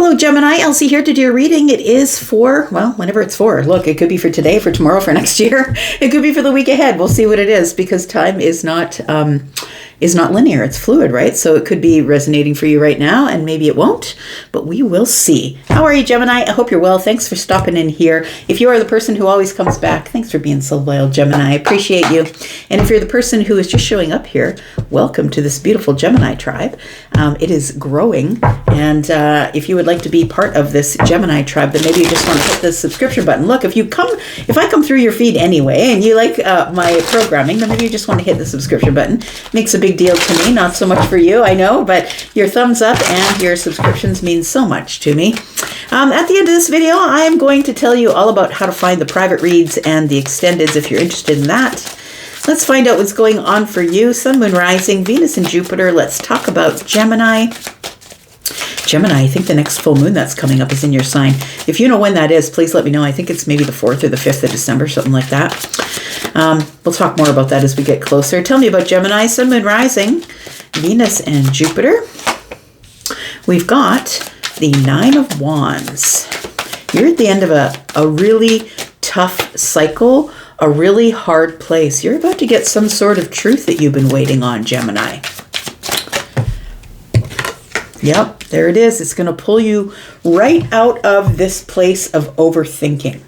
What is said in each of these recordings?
Hello, Gemini. Elsie here to do your reading. It is for, well, whenever it's for. Look, it could be for today, for tomorrow, for next year. It could be for the week ahead. We'll see what it is because time is not linear. It's fluid, right? So it could be resonating for you right now and maybe it won't, but we will see. How are you, Gemini? I hope you're well. Thanks for stopping in here. If you are the person who always comes back, thanks for being so loyal, Gemini. I appreciate you. And if you're the person who is just showing up here, welcome to this beautiful Gemini tribe. It is growing. And if you would like to be part of this Gemini tribe, then maybe you just want to hit the subscription button. Look, if I come through your feed anyway and you like my programming, then maybe you just want to hit the subscription button. Makes a big deal to me, not so much for you, I know, but your thumbs up and your subscriptions mean so much to me. At the end of this video, I am going to tell you all about how to find the private reads and the extendeds if you're interested in that. Let's find out what's going on for you. Sun, Moon, Rising, Venus, and Jupiter. Let's talk about Gemini. Gemini, I think the next full moon that's coming up is in your sign. If you know when that is, please let me know. I think it's maybe the 4th or the 5th of December, something like that. We'll talk more about that as we get closer. Tell me about Gemini, Sun, Moon, Rising, Venus, and Jupiter. We've got the 9 of Wands. You're at the end of a really tough cycle, a really hard place. You're about to get some sort of truth that you've been waiting on, Gemini. Yep, there it is. It's going to pull you right out of this place of overthinking.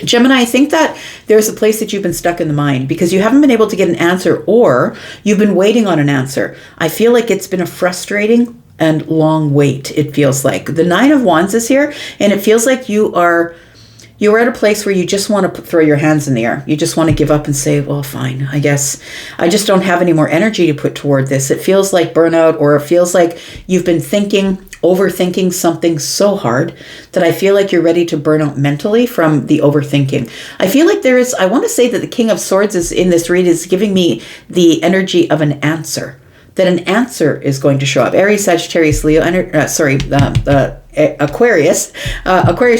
Gemini, I think that there's a place that you've been stuck in the mind because you haven't been able to get an answer or you've been waiting on an answer. I feel like it's been a frustrating and long wait, it feels like. The 9 of Wands is here and it feels like you're at a place where you just want to throw your hands in the air. You just want to give up and say, well, fine, I guess I just don't have any more energy to put toward this. It feels like burnout, or it feels like you've been overthinking something so hard that I feel like you're ready to burn out mentally from the overthinking. I feel like I want to say that the King of Swords is in this read is giving me the energy of an answer. That an answer is going to show up. Aries, Sagittarius, Leo, Aquarius,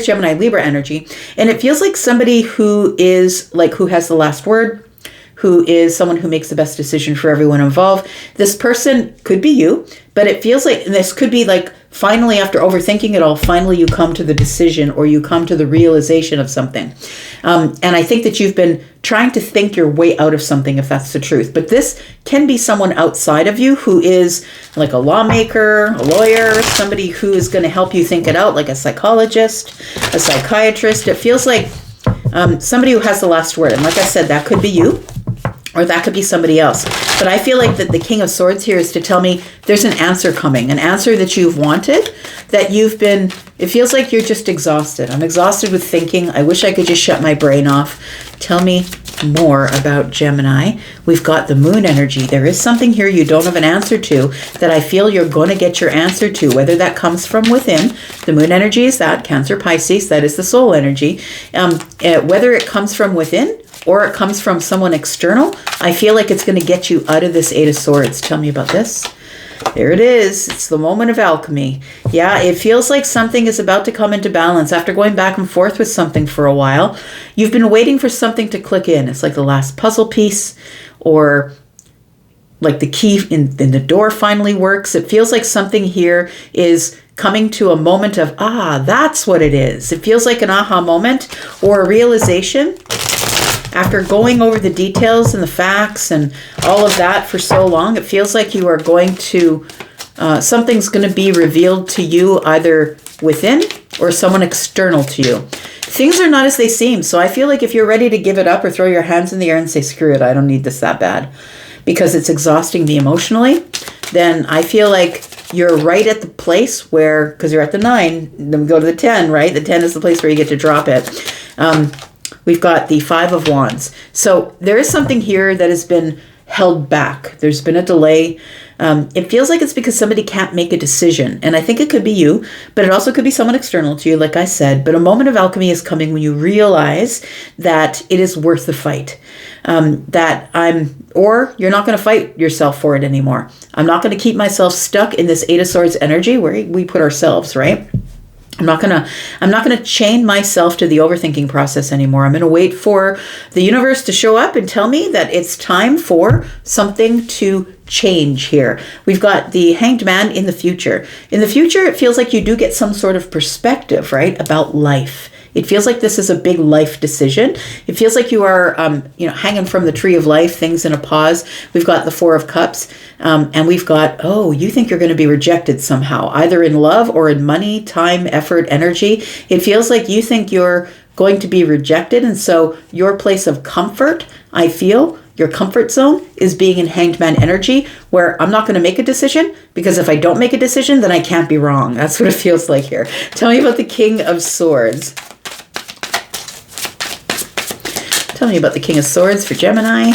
Gemini, Libra energy. And it feels like somebody who has the last word, who is someone who makes the best decision for everyone involved. This person could be you, but it feels like this could be like finally, after overthinking it all, finally you come to the decision or you come to the realization of something. And I think that you've been trying to think your way out of something, if that's the truth. But this can be someone outside of you who is like a lawmaker, a lawyer, somebody who is going to help you think it out, like a psychologist, a psychiatrist. It feels like somebody who has the last word. And like I said, that could be you. Or that could be somebody else. But I feel like that the King of Swords here is to tell me there's an answer coming, an answer that you've wanted, that it feels like you're just exhausted. I'm exhausted with thinking. I wish I could just shut my brain off. Tell me more about Gemini. We've got the moon energy. There is something here you don't have an answer to that I feel you're going to get your answer to, whether that comes from within. The moon energy is that, Cancer, Pisces, that is the soul energy. Whether it comes from within or it comes from someone external, I feel like it's going to get you out of this 8 of Swords. Tell me about this. There it is. It's the moment of alchemy. Yeah, it feels like something is about to come into balance. After going back and forth with something for a while, you've been waiting for something to click in. It's like the last puzzle piece, or like the key in the door finally works. It feels like something here is coming to a moment of, that's what it is. It feels like an aha moment or a realization. After going over the details and the facts and all of that for so long, it feels like you are going to, something's going to be revealed to you either within or someone external to you. Things are not as they seem. So I feel like if you're ready to give it up or throw your hands in the air and say, screw it, I don't need this that bad, because it's exhausting me emotionally, then I feel like you're right at the place where, because you're at the 9, then we go to the 10, right? The 10 is the place where you get to drop it. We've got the 5 of Wands. So there is something here that has been held back. There's been a delay. It feels like it's because somebody can't make a decision. And I think it could be you, but it also could be someone external to you, like I said. But a moment of alchemy is coming when you realize that it is worth the fight. Or you're not going to fight yourself for it anymore. I'm not going to keep myself stuck in this 8 of Swords energy where we put ourselves, right? I'm not gonna chain myself to the overthinking process anymore. I'm gonna wait for the universe to show up and tell me that it's time for something to change here. We've got the Hanged Man in the future. In the future, it feels like you do get some sort of perspective, right, about life. It feels like this is a big life decision. It feels like you are, hanging from the tree of life, things in a pause. We've got the Four of Cups, and we've got, you think you're going to be rejected somehow, either in love or in money, time, effort, energy. It feels like you think you're going to be rejected, and so your place of comfort, I feel, your comfort zone is being in Hanged Man energy, where I'm not going to make a decision, because if I don't make a decision, then I can't be wrong. That's what it feels like here. Tell me about the King of Swords. Tell me about the King of Swords for Gemini.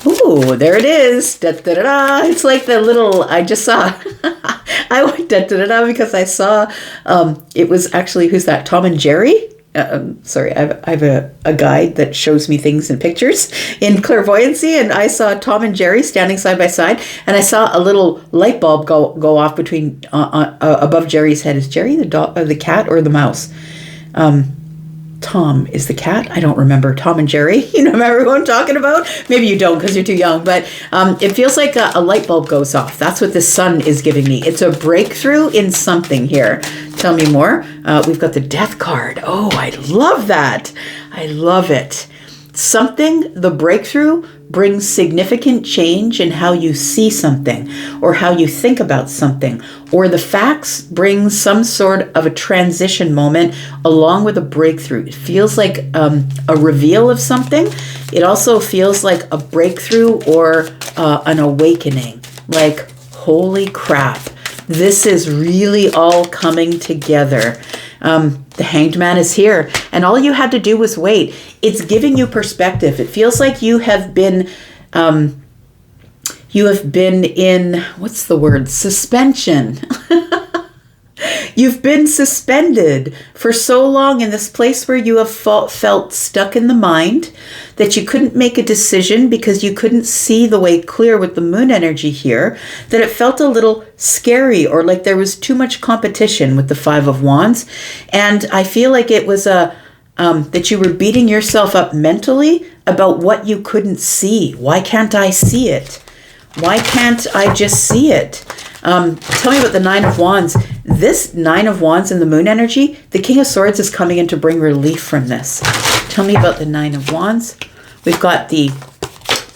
Ooh, there it is. Da, da, da, da. It's like the little, I just saw. I went da, da, da, da, because I saw, it was actually, who's that? Tom and Jerry? Sorry, I have a guide that shows me things in pictures in clairvoyancy, and I saw Tom and Jerry standing side by side, and I saw a little light bulb go off between above Jerry's head. Is Jerry the dog, or the cat, or the mouse? Tom is the cat. I don't remember. Tom and Jerry. You remember who I'm talking about? Maybe you don't because you're too young, but it feels like a light bulb goes off. That's what the sun is giving me. It's a breakthrough in something here. Tell me more. We've got the Death card. Oh, I love that. I love it. The breakthrough brings significant change in how you see something or how you think about something, or the facts bring some sort of a transition moment along with a breakthrough. It feels like a reveal of something. It also feels like a breakthrough or an awakening. Like, holy crap, this is really all coming together. The Hanged Man is here, and all you had to do was wait. It's giving you perspective. It feels like you have been in, what's the word? Suspension. You've been suspended for so long in this place where you have felt stuck in the mind, that you couldn't make a decision because you couldn't see the way clear with the moon energy here, that it felt a little scary, or like there was too much competition with the Five of Wands. And I feel like it was that you were beating yourself up mentally about what you couldn't see. Why can't I see it? Why can't I just see it? Tell me about the Nine of Wands. This Nine of Wands in the moon energy, the King of Swords is coming in to bring relief from this. Tell me about the Nine of Wands. We've got the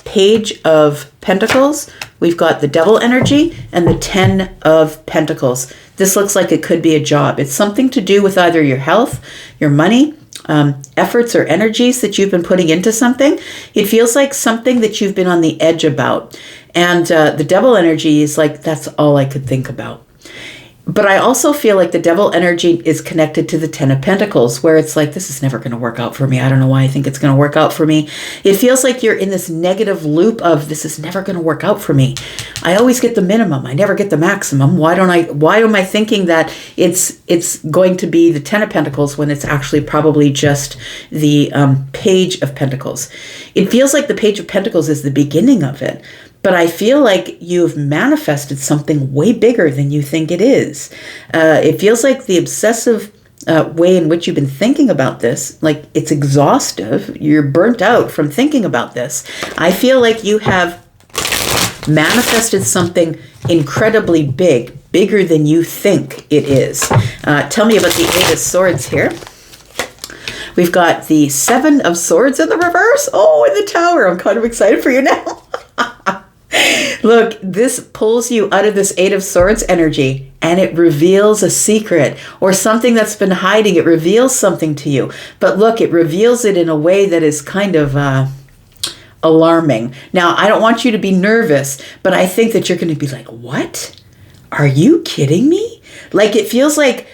Page of Pentacles. We've got the Devil energy and the Ten of Pentacles. This looks like it could be a job. It's something to do with either your health, your money, efforts or energies that you've been putting into something. It feels like something that you've been on the edge about. And the Devil energy is like, that's all I could think about. But I also feel like the Devil energy is connected to the Ten of Pentacles, where it's like, this is never going to work out for me. I don't know why I think it's going to work out for me. It feels like you're in this negative loop of, this is never going to work out for me. I always get the minimum. I never get the maximum. Why am I thinking that it's going to be the Ten of Pentacles when it's actually probably just the Page of Pentacles? It feels like the Page of Pentacles is the beginning of it. But I feel like you've manifested something way bigger than you think it is. It feels like the obsessive way in which you've been thinking about this, like it's exhaustive. You're burnt out from thinking about this. I feel like you have manifested something incredibly big, bigger than you think it is. Tell me about the Eight of Swords here. We've got the Seven of Swords in the reverse. Oh, in the Tower. I'm kind of excited for you now. Look, this pulls you out of this Eight of Swords energy, and it reveals a secret or something that's been hiding. It reveals something to you. But look, it reveals it in a way that is kind of alarming. Now, I don't want you to be nervous, but I think that you're going to be like, what? Are you kidding me? Like, it feels like,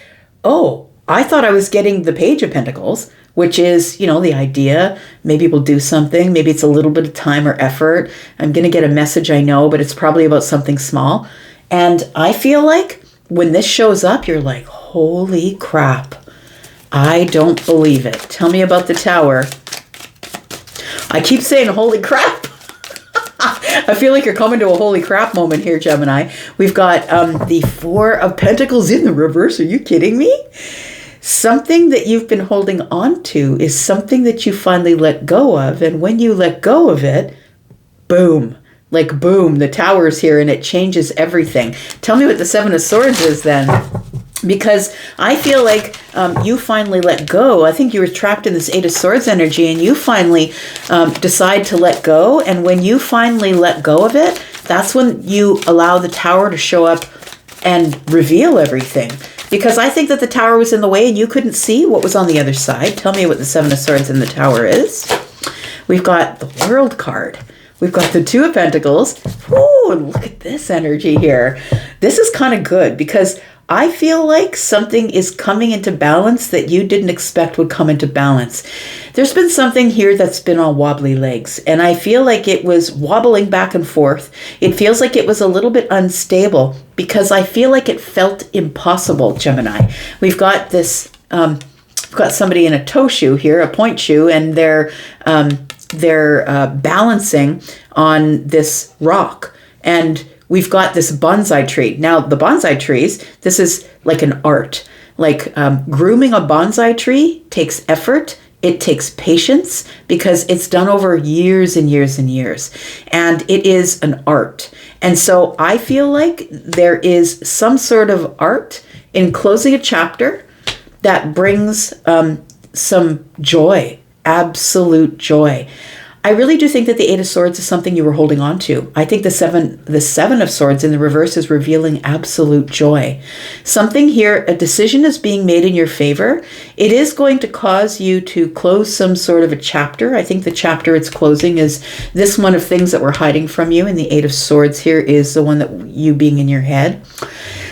oh, I thought I was getting the Page of Pentacles, which is, the idea. Maybe we'll do something. Maybe it's a little bit of time or effort. I'm going to get a message, I know, but it's probably about something small. And I feel like when this shows up, you're like, holy crap. I don't believe it. Tell me about the Tower. I keep saying holy crap. I feel like you're coming to a holy crap moment here, Gemini. We've got the Four of Pentacles in the reverse. Are you kidding me? Something that you've been holding on to is something that you finally let go of. And when you let go of it, boom, like boom, the Tower's here and it changes everything. Tell me what the Seven of Swords is then. Because I feel like you finally let go. I think you were trapped in this Eight of Swords energy, and you finally decide to let go. And when you finally let go of it, that's when you allow the Tower to show up and reveal everything. Because I think that the Tower was in the way and you couldn't see what was on the other side. Tell me what the Seven of Swords in the Tower is. We've got the World card. We've got the Two of Pentacles. Ooh, look at this energy here. This is kind of good because I feel like something is coming into balance that you didn't expect would come into balance. There's been something here that's been on wobbly legs, and I feel like it was wobbling back and forth. It feels like it was a little bit unstable because I feel like it felt impossible, Gemini. We've got this, we've got somebody in a toe shoe here, a point shoe, and they're balancing on this rock. And we've got this bonsai tree. Now, the bonsai trees, this is like an art. Like grooming a bonsai tree takes effort. It takes patience because it's done over years and years and years. And it is an art. And so I feel like there is some sort of art in closing a chapter that brings some joy, absolute joy. I really do think that the Eight of Swords is something you were holding on to. I think the Seven of Swords in the reverse is revealing absolute joy. Something here, a decision is being made in your favor. It is going to cause you to close some sort of a chapter. I think the chapter it's closing is this one of things that were hiding from you, and the Eight of Swords here is the one that you being in your head.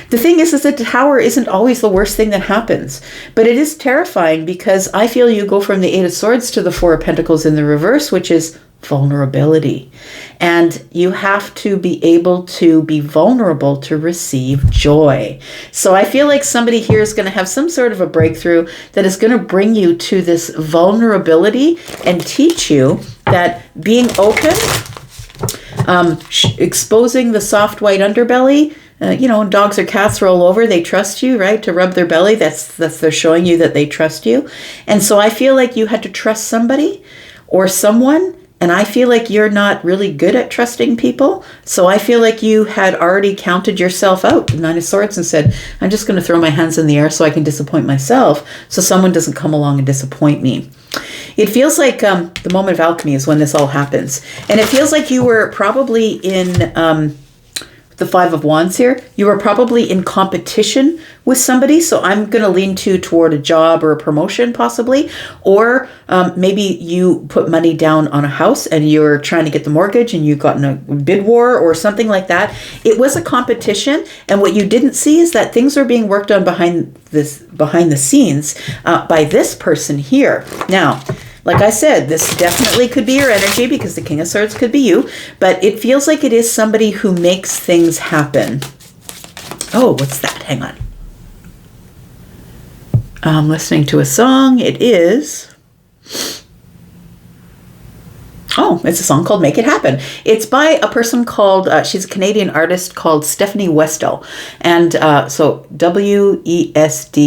The thing is that the Tower isn't always the worst thing that happens, but it is terrifying because I feel you go from the Eight of Swords to the Four of Pentacles in the reverse, which is vulnerability. And you have to be able to be vulnerable to receive joy. So I feel like somebody here is going to have some sort of a breakthrough that is going to bring you to this vulnerability and teach you that being open, exposing the soft white underbelly, when dogs or cats roll over, they trust you, right? To rub their belly, that's they're showing you that they trust you. And so I feel like you had to trust somebody or someone, and I feel like you're not really good at trusting people. So I feel like you had already counted yourself out, Nine of Swords, and said, I'm just going to throw my hands in the air so I can disappoint myself so someone doesn't come along and disappoint me. It feels like the moment of alchemy is when this all happens. And it feels like you were probably in the Five of Wands here. You were probably in competition with somebody. So I'm going to lean toward a job or a promotion possibly. Or maybe you put money down on a house and you're trying to get the mortgage and you got in a bid war or something like that. It was a competition. And what you didn't see is that things are being worked on behind the scenes by this person here. Now, like I said, this definitely could be your energy because the King of Swords could be you, but it feels like it is somebody who makes things happen. Oh, what's that? Hang on. I'm listening to a song. It is... Oh, it's a song called Make It Happen. It's by a person called, she's a Canadian artist called Stephanie Westall. And so Westdal.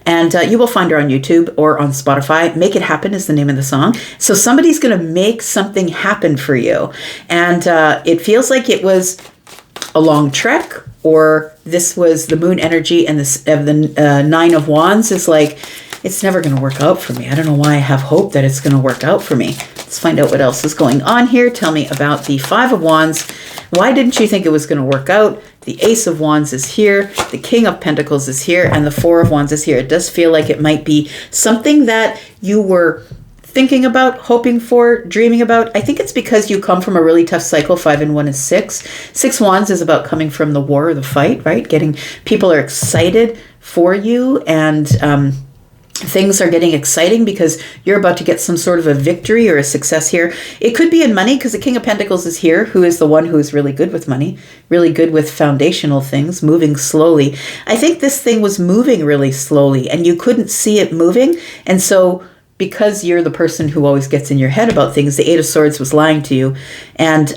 And you will find her on YouTube or on Spotify. Make It Happen is the name of the song. So somebody's going to make something happen for you. And it feels like it was a long trek, or this was the moon energy, and the Nine of Wands is like, it's never going to work out for me. I don't know why I have hope that it's going to work out for me. Let's find out what else is going on here. Tell me about the Five of Wands. Why didn't you think it was going to work out? The Ace of Wands is here. The King of Pentacles is here. And the Four of Wands is here. It does feel like it might be something that you were thinking about, hoping for, dreaming about. I think it's because you come from a really tough cycle. 5 and 1 is 6. 6 Wands is about coming from the war or the fight, right? People are excited for you, and things are getting exciting because you're about to get some sort of a victory or a success here. It could be in money because the King of Pentacles is here, who is the one who is really good with money, really good with foundational things, moving slowly. I think this thing was moving really slowly and you couldn't see it moving. And so because you're the person who always gets in your head about things, the Eight of Swords was lying to you. And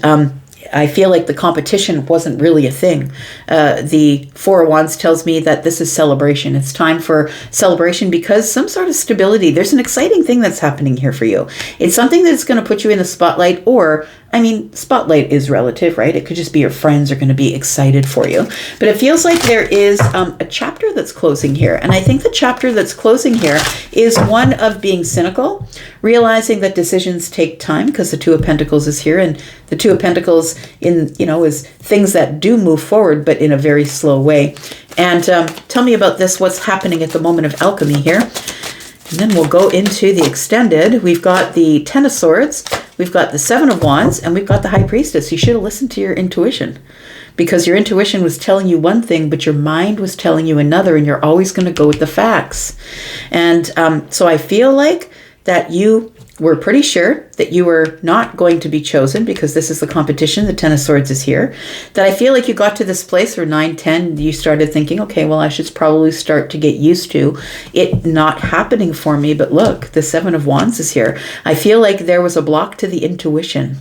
I feel like the competition wasn't really a thing. The Four of Wands tells me that this is celebration. It's time for celebration because some sort of stability. There's an exciting thing that's happening here for you. It's something that's going to put you in the spotlight, or I mean, spotlight is relative, right? It could just be your friends are going to be excited for you. But it feels like there is a chapter that's closing here. And I think the chapter that's closing here is one of being cynical, realizing that decisions take time, because the Two of Pentacles is here. And the Two of Pentacles is things that do move forward, but in a very slow way. And tell me about this, what's happening at the moment of alchemy here. And then we'll go into the extended. We've got the Ten of Swords, we've got the Seven of Wands, and we've got the High Priestess. You should have listened to your intuition, because your intuition was telling you one thing, but your mind was telling you another, and you're always going to go with the facts. And so I feel like that you were pretty sure that you were not going to be chosen, because this is the competition. The Ten of Swords is here. That I feel like you got to this place where 9, 10, you started thinking, okay, well, I should probably start to get used to it not happening for me. But look, the Seven of Wands is here. I feel like there was a block to the intuition.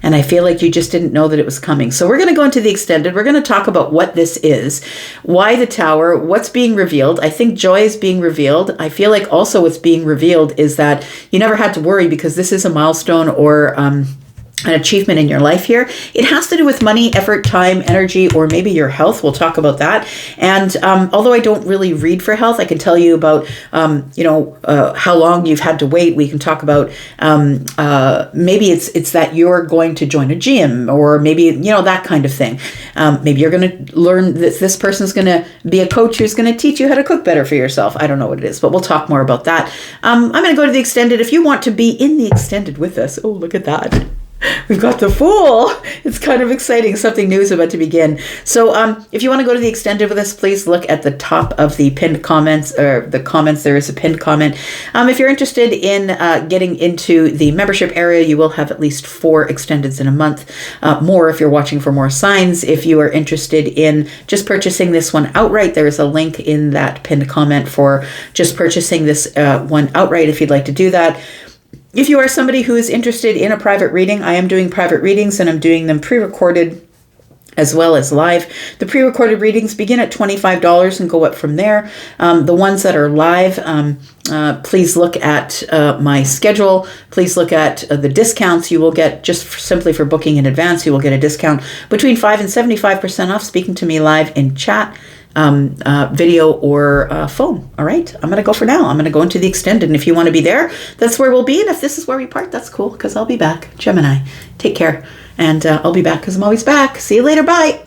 And I feel like you just didn't know that it was coming. So we're going to go into the extended. We're going to talk about what this is, why the Tower, what's being revealed. I think joy is being revealed. I feel like also what's being revealed is that you never had to worry, because this is a milestone or an achievement in your life here. It has to do with money, effort, time, energy, or maybe your health. We'll talk about that. And although I don't really read for health, I can tell you about, how long you've had to wait. We can talk about maybe it's that you're going to join a gym, or maybe, that kind of thing. Maybe you're going to learn that this person's going to be a coach who's going to teach you how to cook better for yourself. I don't know what it is, but we'll talk more about that. I'm going to go to the extended. If you want to be in the extended with us, oh, look at that. We've got the Fool. It's kind of exciting. Something new is about to begin. So if you want to go to the extended with us, please look at the top of the pinned comments, or the comments. There is a pinned comment. If you're interested in getting into the membership area, you will have at least 4 extendeds in a month. More if you're watching for more signs. If you are interested in just purchasing this one outright, there is a link in that pinned comment for just purchasing this one outright if you'd like to do that. If you are somebody who is interested in a private reading, I am doing private readings, and I'm doing them pre-recorded as well as live. The pre-recorded readings begin at $25 and go up from there. The ones that are live, please look at my schedule. Please look at the discounts you will get just simply for booking in advance. You will get a discount between 5 and 75% off speaking to me live in chat, video, or phone. All right, I'm going to go for now. I'm going to go into the extended. And if you want to be there, that's where we'll be. And if this is where we part, that's cool, because I'll be back. Gemini, take care. And I'll be back because I'm always back. See you later. Bye.